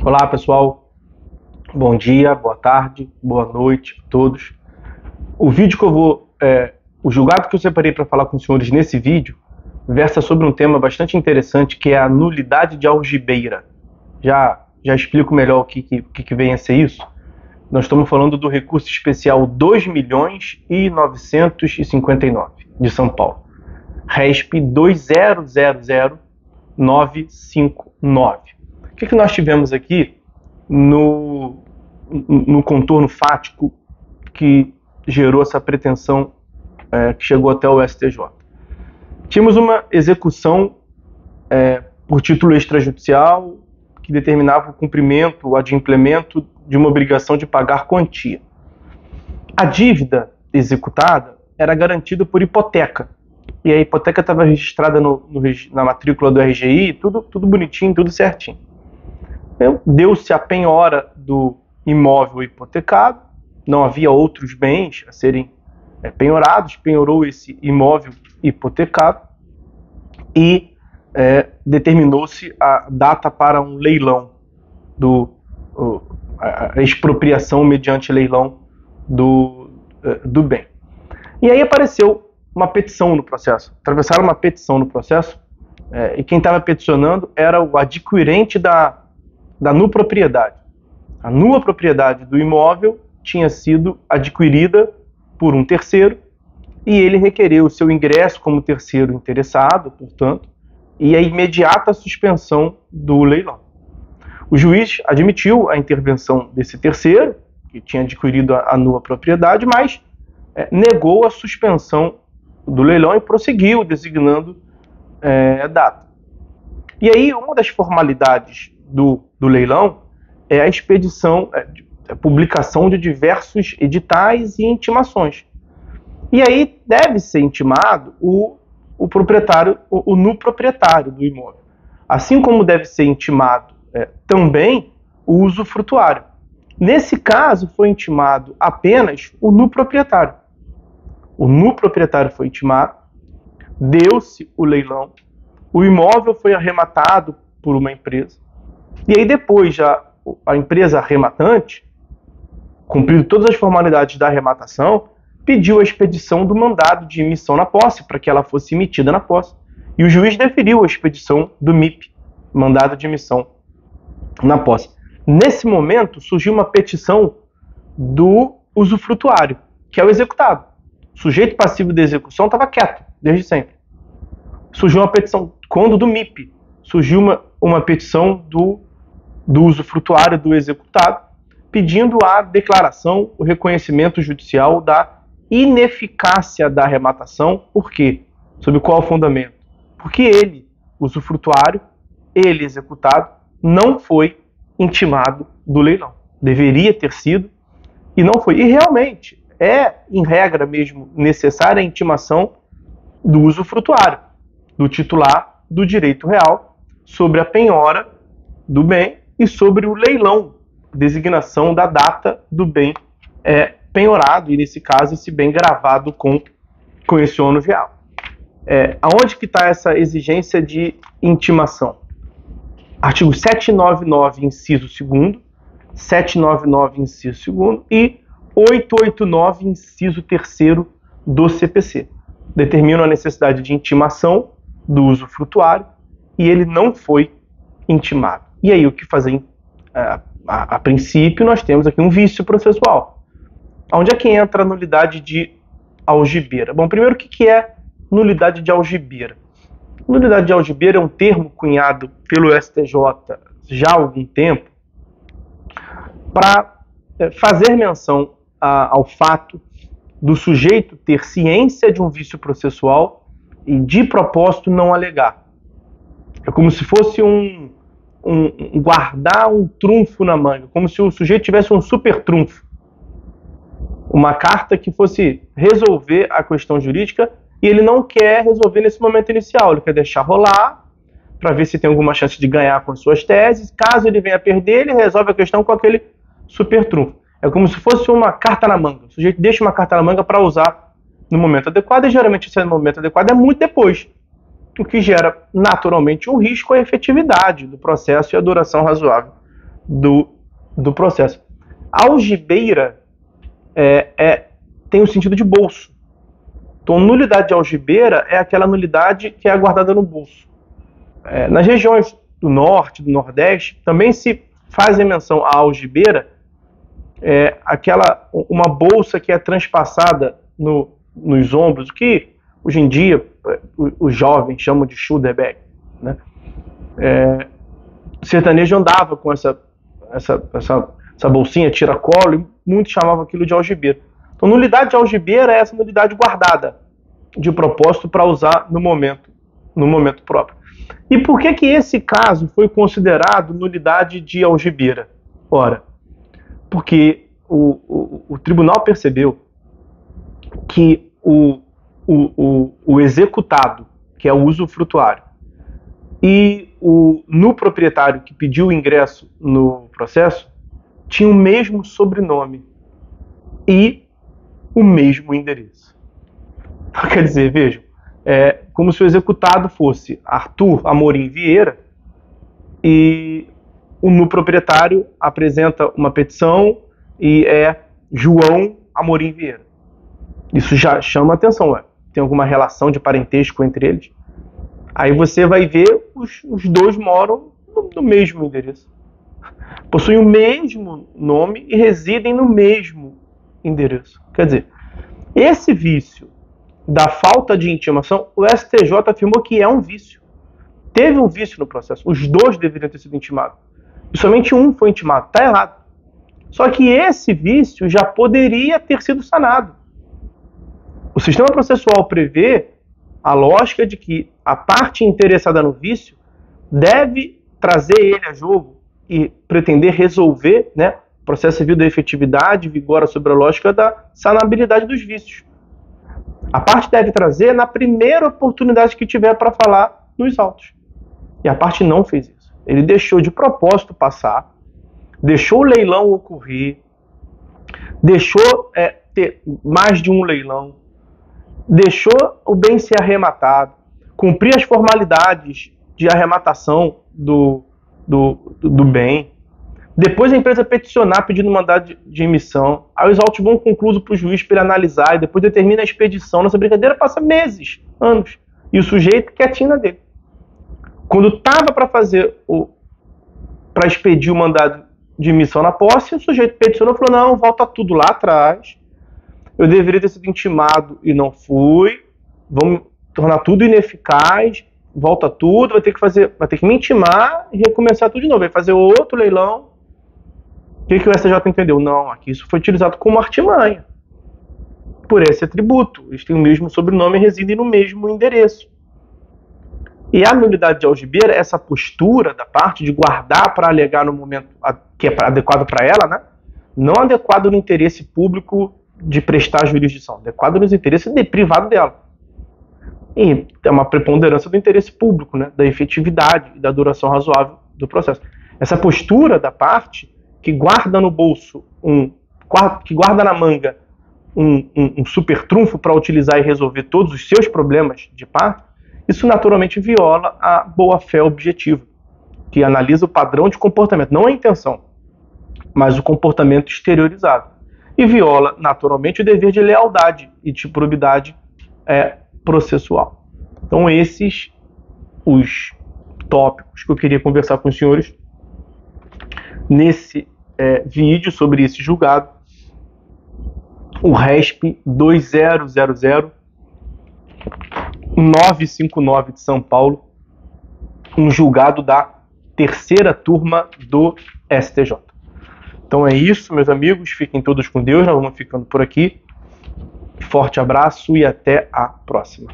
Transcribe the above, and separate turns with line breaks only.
Olá pessoal, bom dia, boa tarde, boa noite a todos. O vídeo que eu vou, o julgado que eu separei para falar com os senhores nesse vídeo versa sobre um tema bastante interessante, que é a nulidade de algibeira. Já explico melhor o que vem a ser isso. Nós estamos falando do recurso especial 2.959.000 de São Paulo, RESP 2000959. O que nós tivemos aqui no contorno fático que gerou essa pretensão que chegou até o STJ? Tínhamos uma execução por título extrajudicial que determinava o cumprimento, o adimplemento de uma obrigação de pagar quantia. A dívida executada era garantida por hipoteca, e a hipoteca estava registrada na matrícula do RGI, tudo bonitinho, tudo certinho. Deu-se a penhora do imóvel hipotecado, não havia outros bens a serem penhorados, penhorou esse imóvel hipotecado e determinou-se a data para um leilão, a expropriação mediante leilão do bem. E aí apareceu uma petição no processo, atravessaram uma petição no processo, e quem estava peticionando era o adquirente da nula propriedade. A nula propriedade do imóvel tinha sido adquirida por um terceiro e ele requereu o seu ingresso como terceiro interessado, portanto, e a imediata suspensão do leilão. O juiz admitiu a intervenção desse terceiro, que tinha adquirido a nula propriedade, mas negou a suspensão do leilão e prosseguiu designando a data. E aí, uma das formalidades do leilão é a expedição, a publicação de diversos editais e intimações. E aí deve ser intimado o proprietário, o nulo proprietário do imóvel. Assim como deve ser intimado também o usufrutuário. Nesse caso, foi intimado apenas o nulo proprietário. O nulo proprietário foi intimado, deu-se o leilão, o imóvel foi arrematado por uma empresa, e aí depois a empresa arrematante, cumprindo todas as formalidades da arrematação, pediu a expedição do mandado de emissão na posse, para que ela fosse emitida na posse. E o juiz deferiu a expedição do MIP, mandado de emissão na posse. Nesse momento, surgiu uma petição do usufrutuário, que é o executado. O sujeito passivo da execução estava quieto, desde sempre. Surgiu uma petição, quando do MIP, surgiu uma petição do usufrutuário, do executado, pedindo a declaração, o reconhecimento judicial da ineficácia da arrematação. Por quê? Sob qual fundamento? Porque ele, usufrutuário, ele, executado, não foi intimado do leilão. Deveria ter sido e não foi. E realmente em regra mesmo, necessária a intimação do usufrutuário, do titular do direito real, sobre a penhora do bem e sobre o leilão, designação da data do bem penhorado, e nesse caso esse bem gravado com esse ônus real. Aonde que está essa exigência de intimação? Artigo 799, inciso 2º, 799, inciso 2º e 889, inciso 3º do CPC. Determinam a necessidade de intimação do usufrutuário e ele não foi intimado. E aí o que fazer? A princípio nós temos aqui um vício processual. Onde é que entra a nulidade de algibeira? Bom, primeiro, o que é nulidade de algibeira? Nulidade de algibeira é um termo cunhado pelo STJ já há algum tempo para fazer menção ao fato do sujeito ter ciência de um vício processual e de propósito não alegar. É como se fosse guardar um trunfo na manga, como se o sujeito tivesse um super trunfo. Uma carta que fosse resolver a questão jurídica e ele não quer resolver nesse momento inicial, ele quer deixar rolar para ver se tem alguma chance de ganhar com as suas teses. Caso ele venha a perder, ele resolve a questão com aquele super trunfo. É como se fosse uma carta na manga. O sujeito deixa uma carta na manga para usar no momento adequado, e geralmente esse momento adequado é muito depois, o que gera naturalmente um risco à efetividade do processo e à duração razoável do processo. Algibeira tem o sentido de bolso. Então, nulidade de algibeira é aquela nulidade que é guardada no bolso. Nas regiões do norte, do nordeste, também se fazem menção à algibeira, uma bolsa que é transpassada nos ombros, o que hoje em dia os jovens chamam de shoulder bag, né? O sertanejo andava com essa bolsinha tiracolo e muitos chamavam aquilo de algibeira. Então, nulidade de algibeira é essa nulidade guardada de propósito para usar no momento próprio. E por que esse caso foi considerado nulidade de algibeira? Ora, porque o tribunal percebeu que o executado, que é o usufrutuário, e no proprietário que pediu o ingresso no processo, tinham o mesmo sobrenome e o mesmo endereço. Então, quer dizer, vejam, como se o executado fosse Arthur Amorim Vieira e no proprietário apresenta uma petição e é João Amorim Vieira. Isso já chama atenção, tem alguma relação de parentesco entre eles? Aí você vai ver os dois moram no mesmo endereço. Possuem o mesmo nome e residem no mesmo endereço. Quer dizer, esse vício da falta de intimação, o STJ afirmou que é um vício. Teve um vício no processo. Os dois deveriam ter sido intimados. E somente um foi intimado. Está errado. Só que esse vício já poderia ter sido sanado. O sistema processual prevê a lógica de que a parte interessada no vício deve trazer ele a jogo e pretender resolver, né? O processo civil da efetividade vigora sobre a lógica da sanabilidade dos vícios. A parte deve trazer na primeira oportunidade que tiver para falar nos autos. E a parte não fez isso. Ele deixou de propósito passar, deixou o leilão ocorrer, deixou ter mais de um leilão, deixou o bem ser arrematado, cumprir as formalidades de arrematação do bem. Depois a empresa peticionar pedindo mandado de emissão. Aí os autos vão conclusos para o juiz para ele analisar e depois determina a expedição. Nossa brincadeira passa meses, anos. E o sujeito quietinho na dele. Quando estava para expedir o mandado de emissão na posse, o sujeito peticionou e falou: não, volta tudo lá atrás. Eu deveria ter sido intimado e não fui. Vamos tornar tudo ineficaz. Volta tudo, vai ter que me intimar e recomeçar tudo de novo. Vai fazer outro leilão. O que o STJ entendeu? Não, aqui isso foi utilizado como artimanha. Por esse atributo. Eles têm o mesmo sobrenome e residem no mesmo endereço. E a nulidade de algibeira, essa postura da parte de guardar para alegar no momento que é adequado para ela, né? Não adequado no interesse público de prestar jurisdição, adequado nos interesses privado dela. E é uma preponderância do interesse público, né? Da efetividade e da duração razoável do processo. Essa postura da parte que guarda no bolso, que guarda na manga um super trunfo para utilizar e resolver todos os seus problemas de parte, isso naturalmente viola a boa-fé objetiva, que analisa o padrão de comportamento, não a intenção, mas o comportamento exteriorizado. E viola naturalmente o dever de lealdade e de probidade processual. Então esses os tópicos que eu queria conversar com os senhores nesse vídeo sobre esse julgado, o RESP 2000-959 de São Paulo, um julgado da terceira turma do STJ. Então é isso, meus amigos, fiquem todos com Deus, nós vamos ficando por aqui. Forte abraço e até a próxima.